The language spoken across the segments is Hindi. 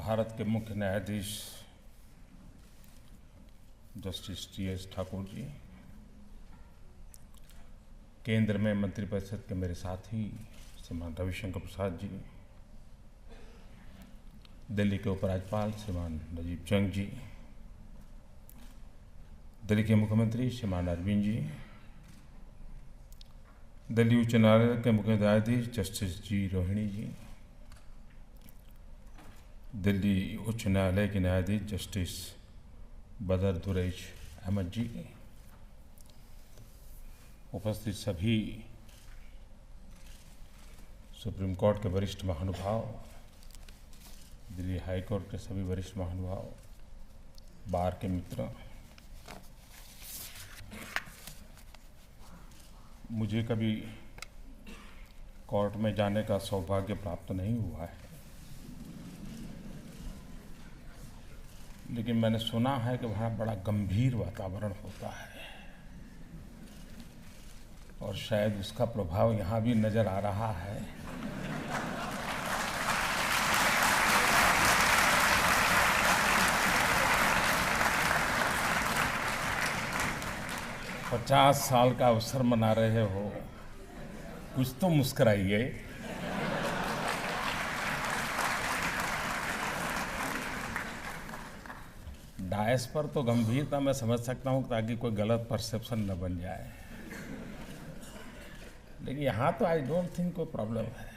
भारत के मुख्य न्यायाधीश जस्टिस टी.एस. ठाकुर जी, केंद्र में मंत्रिपरिषद के मेरे साथी श्रीमान रविशंकर प्रसाद जी, दिल्ली के उपराज्यपाल श्रीमान राजीव जंग जी, दिल्ली के मुख्यमंत्री श्रीमान अरविंद जी, दिल्ली उच्च न्यायालय के मुख्य न्यायाधीश जस्टिस जी रोहिणी जी, दिल्ली उच्च न्यायालय के न्यायाधीश जस्टिस बदर दुरैश अहमद जी, उपस्थित सभी सुप्रीम कोर्ट के वरिष्ठ महानुभाव, दिल्ली हाई कोर्ट के सभी वरिष्ठ महानुभाव, बार के मित्र, मुझे कभी कोर्ट में जाने का सौभाग्य प्राप्त नहीं हुआ है, लेकिन मैंने सुना है कि वहाँ बड़ा गंभीर वातावरण होता है और शायद उसका प्रभाव यहाँ भी नजर आ रहा है। पचास साल का अवसर मना रहे हो, कुछ तो मुस्कुराइए। डायस पर तो गंभीरता मैं समझ सकता हूं ताकि कोई गलत परसेप्शन न बन जाए, लेकिन यहां तो आई डोंट थिंक कोई प्रॉब्लम है।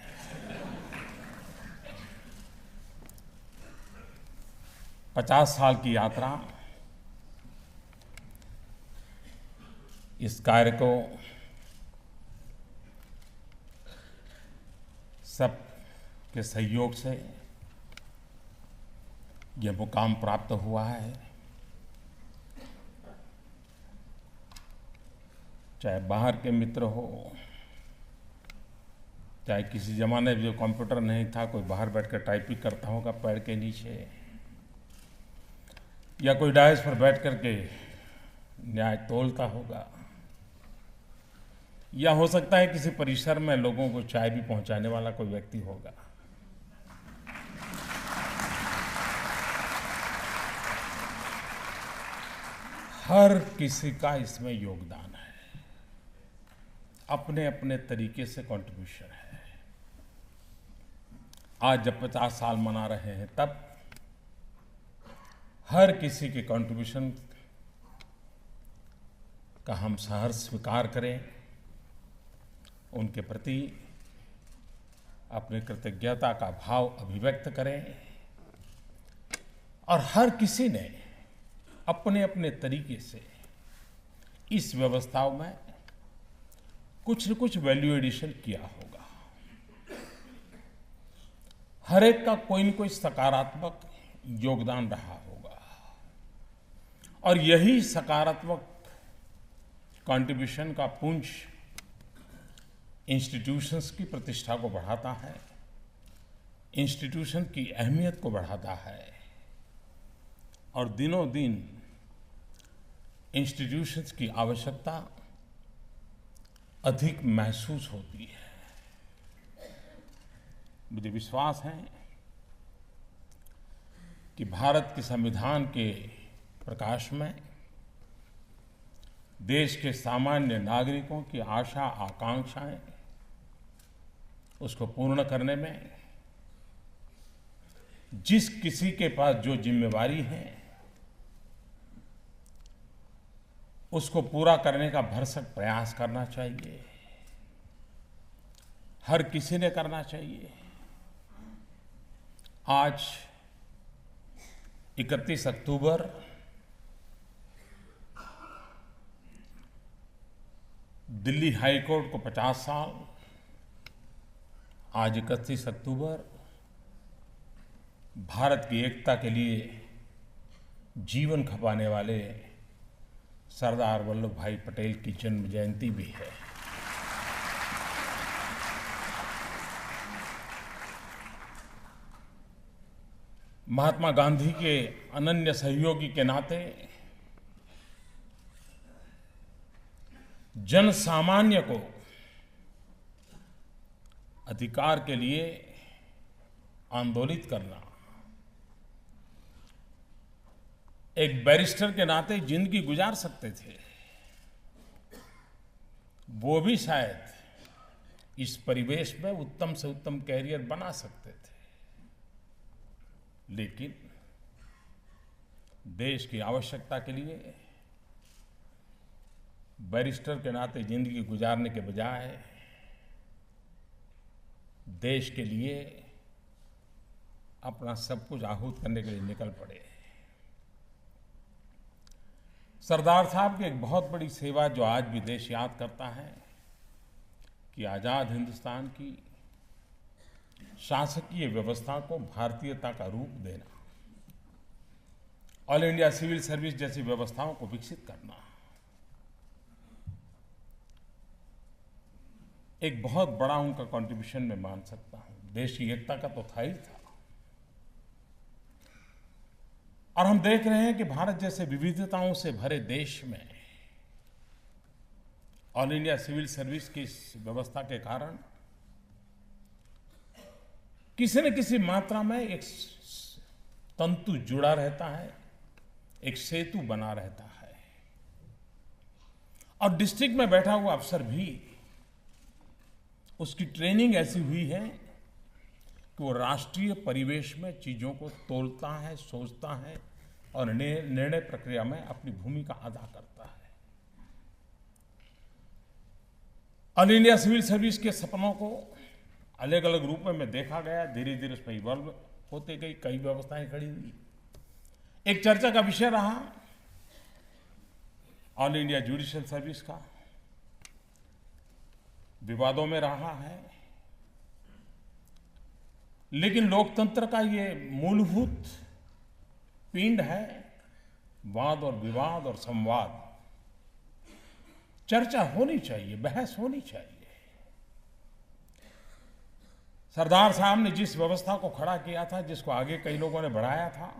पचास साल की यात्रा, इस कार्य को सब के सहयोग से यह मुकाम प्राप्त हुआ है। चाहे बाहर के मित्र हो, चाहे किसी जमाने में जो कंप्यूटर नहीं था, कोई बाहर बैठकर टाइपिंग करता होगा पैर के नीचे, या कोई डायस पर बैठ करके न्याय तोलता होगा, या हो सकता है किसी परिसर में लोगों को चाय भी पहुंचाने वाला कोई व्यक्ति होगा। हर किसी का इसमें योगदान है, अपने अपने तरीके से कंट्रीब्यूशन है। आज जब 50 साल मना रहे हैं, तब हर किसी के कंट्रीब्यूशन का हम सहर्ष स्वीकार करें, उनके प्रति अपनी कृतज्ञता का भाव अभिव्यक्त करें, और हर किसी ने अपने अपने तरीके से इस व्यवस्थाओं में कुछ न कुछ वैल्यू एडिशन किया होगा। हर एक का कोई न कोई सकारात्मक योगदान रहा होगा, और यही सकारात्मक कंट्रीब्यूशन का पुंज इंस्टीट्यूशंस की प्रतिष्ठा को बढ़ाता है, इंस्टीट्यूशन की अहमियत को बढ़ाता है, और दिनों दिन इंस्टीट्यूशंस की आवश्यकता अधिक महसूस होती है। मुझे विश्वास है कि भारत के संविधान के प्रकाश में देश के सामान्य नागरिकों की आशा आकांक्षाएं, उसको पूर्ण करने में जिस किसी के पास जो जिम्मेवारी है, उसको पूरा करने का भरसक प्रयास करना चाहिए। हर किसी ने करना चाहिए। आज 31 अक्टूबर दिल्ली हाई कोर्ट को 50 साल, आज 31 अक्टूबर भारत की एकता के लिए जीवन खपाने वाले सरदार वल्लभ भाई पटेल की जन्म जयंती भी है। महात्मा गांधी के अनन्य सहयोगी के नाते जन सामान्य को अधिकार के लिए आंदोलित करना, एक बैरिस्टर के नाते जिंदगी गुजार सकते थे, वो भी शायद इस परिवेश में उत्तम से उत्तम कैरियर बना सकते थे। लेकिन देश की आवश्यकता के लिए बैरिस्टर के नाते जिंदगी गुजारने के बजाय देश के लिए अपना सब कुछ आहूत करने के लिए निकल पड़े। सरदार साहब की एक बहुत बड़ी सेवा जो आज भी देश याद करता है कि आज़ाद हिंदुस्तान की शासकीय व्यवस्था को भारतीयता का रूप देना, ऑल इंडिया सिविल सर्विस जैसी व्यवस्थाओं को विकसित करना, एक बहुत बड़ा उनका कंट्रीब्यूशन मैं मान सकता हूं। देश की एकता का तो था ही था। और हम देख रहे हैं कि भारत जैसे विविधताओं से भरे देश में ऑल इंडिया सिविल सर्विस की इस व्यवस्था के कारण किसी न किसी मात्रा में एक तंतु जुड़ा रहता है, एक सेतु बना रहता है। और डिस्ट्रिक्ट में बैठा हुआ अफसर भी, उसकी ट्रेनिंग ऐसी हुई है कि वो राष्ट्रीय परिवेश में चीजों को तोलता है, सोचता है और निर्णय प्रक्रिया में अपनी भूमिका अदा करता है। ऑल इंडिया सिविल सर्विस के सपनों को अलग अलग रूपों में देखा गया, धीरे धीरे उसमें इवॉल्व होते गई, कई व्यवस्थाएं खड़ी हुई। एक चर्चा का विषय रहा ऑल इंडिया जुडिशियल सर्विस का, विवादों में रहा है। लेकिन लोकतंत्र का ये मूलभूत पिंड है वाद और विवाद और संवाद। चर्चा होनी चाहिए, बहस होनी चाहिए। सरदार साहब ने जिस व्यवस्था को खड़ा किया था, जिसको आगे कई लोगों ने बढ़ाया था,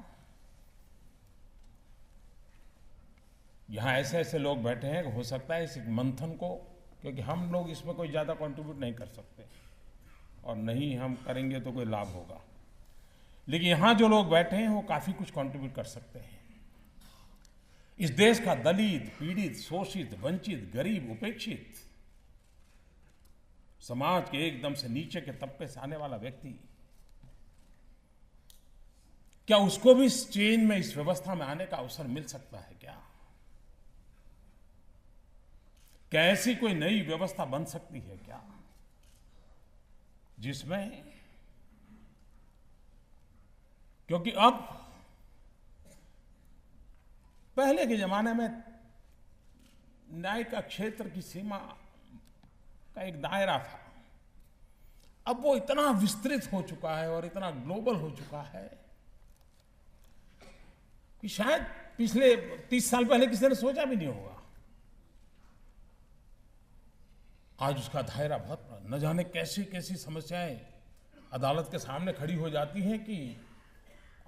यहां ऐसे ऐसे लोग बैठे हैं कि हो सकता है इस मंथन को, क्योंकि हम लोग इसमें कोई ज्यादा कंट्रीब्यूट नहीं कर सकते और नहीं हम करेंगे तो कोई लाभ होगा, लेकिन यहां जो लोग बैठे हैं वो काफी कुछ कंट्रीब्यूट कर सकते हैं। इस देश का दलित, पीड़ित, शोषित, वंचित, गरीब, उपेक्षित, समाज के एकदम से नीचे के तबके से आने वाला व्यक्ति, क्या उसको भी इस चेन में, इस व्यवस्था में आने का अवसर मिल सकता है क्या? क्या ऐसी कोई नई व्यवस्था बन सकती है क्या, जिसमें, क्योंकि अब पहले के जमाने में न्याय का क्षेत्र की सीमा का एक दायरा था, अब वो इतना विस्तृत हो चुका है और इतना ग्लोबल हो चुका है कि शायद पिछले 30 साल पहले किसी ने सोचा भी नहीं होगा। आज उसका दायरा बहुत बड़ा, न जाने कैसी कैसी समस्याएं अदालत के सामने खड़ी हो जाती हैं कि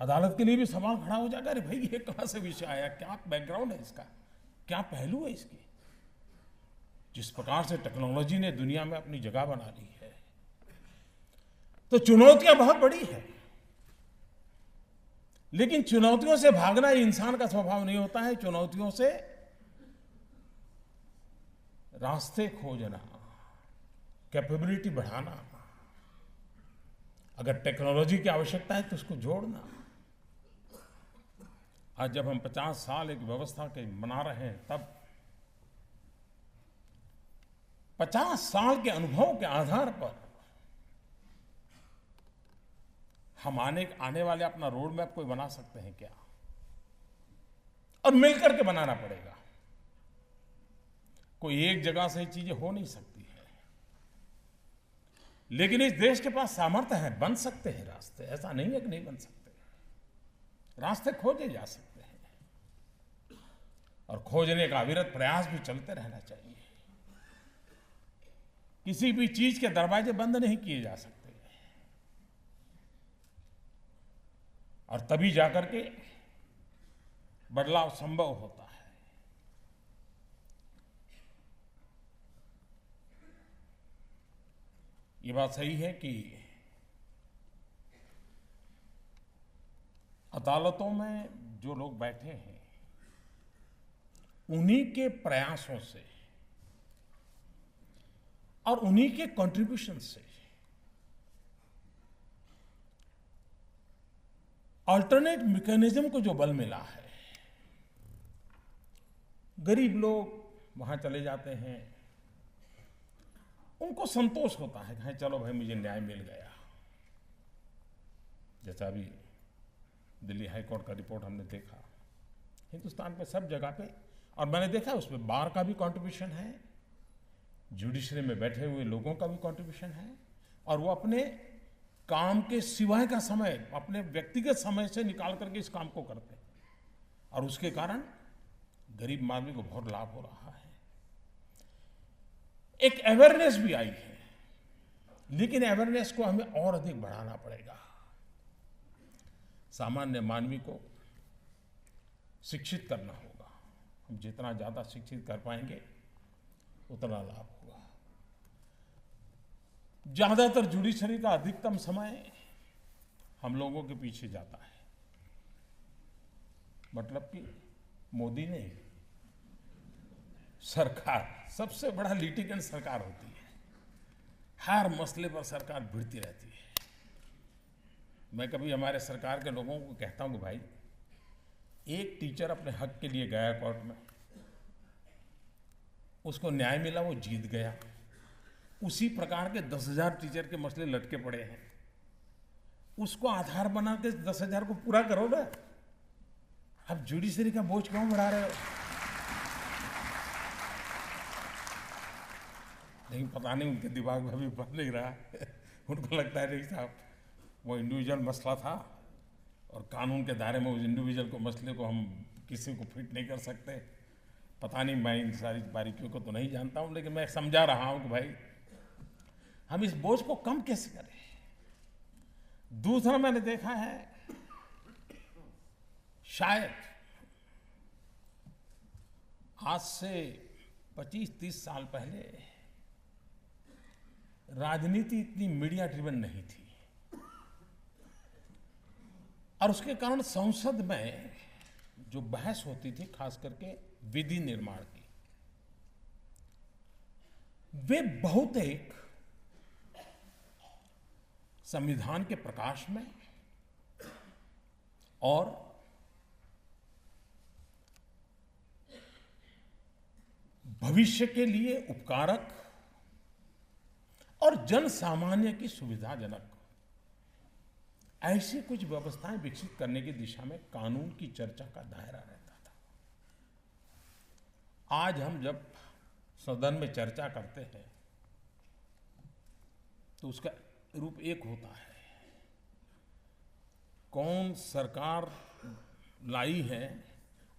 अदालत के लिए भी सवाल खड़ा हो जाएगा, अरे भाई ये कहां से विषय आया, क्या बैकग्राउंड है इसका, क्या पहलू है इसकी। जिस प्रकार से टेक्नोलॉजी ने दुनिया में अपनी जगह बना ली है, तो चुनौतियां बहुत बड़ी है। लेकिन चुनौतियों से भागना इंसान का स्वभाव नहीं होता है। चुनौतियों से रास्ते खोजना, कैपेबिलिटी बढ़ाना, अगर टेक्नोलॉजी की आवश्यकता है तो उसको जोड़ना। आज जब हम 50 साल एक व्यवस्था के मना रहे हैं, तब 50 साल के अनुभव के आधार पर हम आने वाले अपना रोड मैप कोई बना सकते हैं क्या? और मिलकर के बनाना पड़ेगा। कोई एक जगह से चीजें हो नहीं सकती है, लेकिन इस देश के पास सामर्थ्य है, बन सकते हैं रास्ते। ऐसा नहीं है कि नहीं बन सकते, रास्ते खोजे जा सकते हैं और खोजने का अविरत प्रयास भी चलते रहना चाहिए। किसी भी चीज के दरवाजे बंद नहीं किए जा सकते और तभी जाकर के बदलाव संभव होता है। ये बात सही है कि अदालतों में जो लोग बैठे हैं उन्हीं के प्रयासों से और उन्हीं के कंट्रीब्यूशन से अल्टरनेट मैकेनिज्म को जो बल मिला है, गरीब लोग वहां चले जाते हैं, उनको संतोष होता है कि चलो भाई मुझे न्याय मिल गया। जैसा अभी दिल्ली हाई कोर्ट का रिपोर्ट हमने देखा, हिंदुस्तान में सब जगह पे, और मैंने देखा उसमें बार का भी कंट्रीब्यूशन है, जुडिशरी में बैठे हुए लोगों का भी कंट्रीब्यूशन है, और वो अपने काम के सिवाय का समय अपने व्यक्तिगत समय से निकाल करके इस काम को करते हैं, और उसके कारण गरीब आदमी को बहुत लाभ हो रहा है। एक अवेयरनेस भी आई है, लेकिन अवेयरनेस को हमें और अधिक बढ़ाना पड़ेगा। सामान्य मानवी को शिक्षित करना होगा। हम जितना ज्यादा शिक्षित कर पाएंगे उतना लाभ होगा। ज्यादातर जुडिशरी का अधिकतम समय हम लोगों के पीछे जाता है, मतलब कि मोदी नहीं, सरकार सबसे बड़ा लिटिगेंट सरकार होती है। हर मसले पर सरकार भिड़ती रहती है। मैं कभी हमारे सरकार के लोगों को कहता हूं कि भाई, एक टीचर अपने हक के लिए गया कोर्ट में, उसको न्याय मिला, वो जीत गया। उसी प्रकार के 10,000 टीचर के मसले लटके पड़े हैं, उसको आधार बना के 10,000 को पूरा करो ना। अब जुडिशरी का बोझ क्यों बढ़ा रहे हो? लेकिन पता नहीं उनके दिमाग में अभी बन नहीं रहा उनको लगता है नहीं साहब, वो इंडिविजुअल मसला था और कानून के दायरे में उस इंडिविजुअल को मसले को हम किसी को फिट नहीं कर सकते। पता नहीं, मैं इन सारी बारीकियों को तो नहीं जानता हूं, लेकिन मैं समझा रहा हूं कि भाई हम इस बोझ को कम कैसे करें। दूसरा, मैंने देखा है शायद आज से 25-30 साल पहले राजनीति इतनी मीडिया ड्रिवन नहीं थी, और उसके कारण संसद में जो बहस होती थी, खास करके विधि निर्माण की, वे बहुत एक संविधान के प्रकाश में और भविष्य के लिए उपकारक और जन सामान्य की सुविधाजनक ऐसी कुछ व्यवस्थाएं विकसित करने की दिशा में कानून की चर्चा का दायरा रहता था। आज हम जब सदन में चर्चा करते हैं तो उसका रूप एक होता है, कौन सरकार लाई है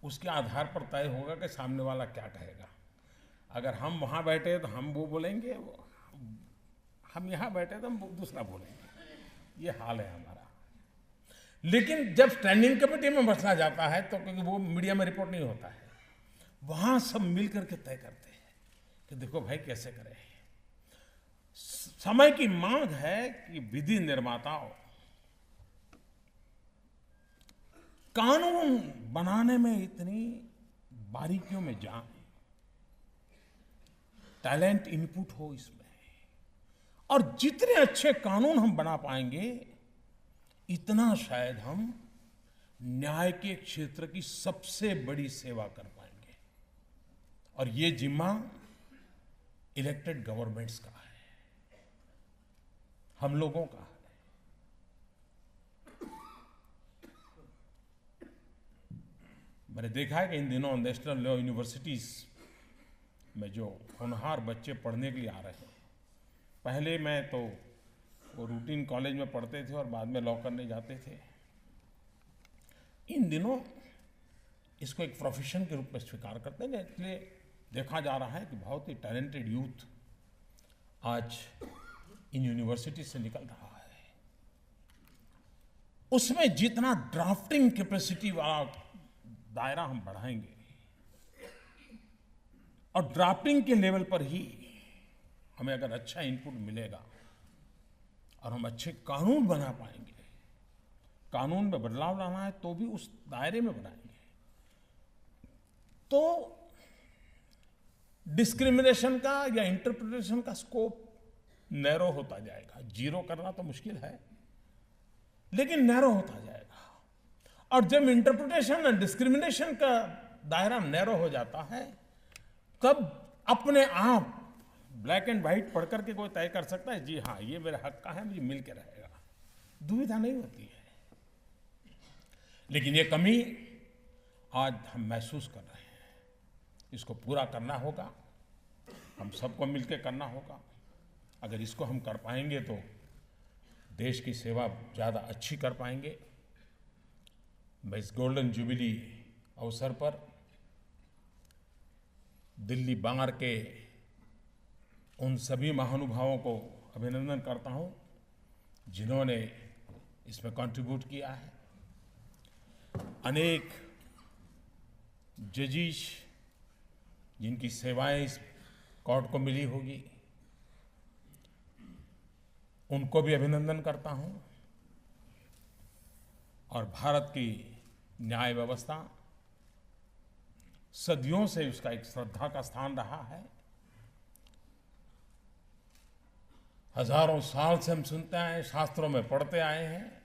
उसके आधार पर तय होगा कि सामने वाला क्या कहेगा। अगर हम वहां बैठे तो हम वो बोलेंगे, हम यहां बैठे तो हम दूसरा बोलेंगे। ये हाल है हमारा। लेकिन जब स्टैंडिंग कमेटी में मसला जाता है तो, क्योंकि वो मीडिया में रिपोर्ट नहीं होता है, वहां सब मिलकर के तय करते हैं कि देखो भाई कैसे करें। समय की मांग है कि विधि निर्माताओं कानून बनाने में इतनी बारीकियों में जाएं, टैलेंट इनपुट हो इसमें, और जितने अच्छे कानून हम बना पाएंगे इतना शायद हम न्याय के क्षेत्र की सबसे बड़ी सेवा कर पाएंगे। और ये जिम्मा इलेक्टेड गवर्नमेंट्स का है, हम लोगों का है। मैंने देखा है कि इन दिनों नेशनल लॉ यूनिवर्सिटीज में जो होनहार बच्चे पढ़ने के लिए आ रहे हैं, पहले मैं तो वो रूटीन कॉलेज में पढ़ते थे और बाद में लॉ करने जाते थे, इन दिनों इसको एक प्रोफेशन के रूप में स्वीकार करते हैं। इसलिए देखा जा रहा है कि बहुत ही टैलेंटेड यूथ आज इन यूनिवर्सिटी से निकल रहा है। उसमें जितना ड्राफ्टिंग कैपेसिटी वाला दायरा हम बढ़ाएंगे, और ड्राफ्टिंग के लेवल पर ही हमें अगर अच्छा इनपुट मिलेगा और हम अच्छे कानून बना पाएंगे, कानून में बदलाव लाना है तो भी उस दायरे में बनाएंगे, तो डिस्क्रिमिनेशन का या इंटरप्रिटेशन का स्कोप नैरो होता जाएगा। जीरो करना तो मुश्किल है, लेकिन नैरो होता जाएगा। और जब इंटरप्रिटेशन और डिस्क्रिमिनेशन का दायरा नैरो हो जाता है, तब अपने आप ब्लैक एंड व्हाइट पढ़ करके कोई तय कर सकता है, जी हाँ ये मेरे हक का है, मुझे मिल के रहेगा। दुविधा नहीं होती है। लेकिन ये कमी आज हम महसूस कर रहे हैं, इसको पूरा करना होगा, हम सबको मिलकर करना होगा। अगर इसको हम कर पाएंगे तो देश की सेवा ज़्यादा अच्छी कर पाएंगे। मैं इस गोल्डन जुबिली अवसर पर दिल्ली बार के उन सभी महानुभावों को अभिनंदन करता हूं जिन्होंने इसमें कंट्रीब्यूट किया है। अनेक जजिस जिनकी सेवाएं इस कोर्ट को मिली होगी, उनको भी अभिनंदन करता हूं। और भारत की न्याय व्यवस्था सदियों से उसका एक श्रद्धा का स्थान रहा है। हजारों साल से हम सुनते आए हैं, शास्त्रों में पढ़ते आए हैं।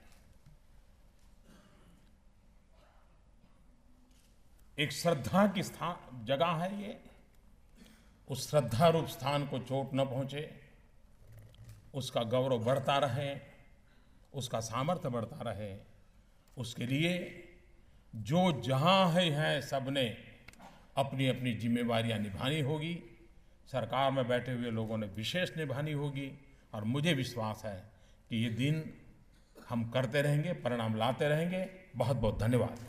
एक श्रद्धा की जगह है ये। उस श्रद्धा रूप स्थान को चोट न पहुंचे, उसका गौरव बढ़ता रहे, उसका सामर्थ्य बढ़ता रहे, उसके लिए जो जहां है सबने अपनी अपनी जिम्मेवारियां निभानी होगी। सरकार में बैठे हुए लोगों ने विशेष निभानी होगी। और मुझे विश्वास है कि ये दिन हम करते रहेंगे, परिणाम लाते रहेंगे। बहुत बहुत धन्यवाद।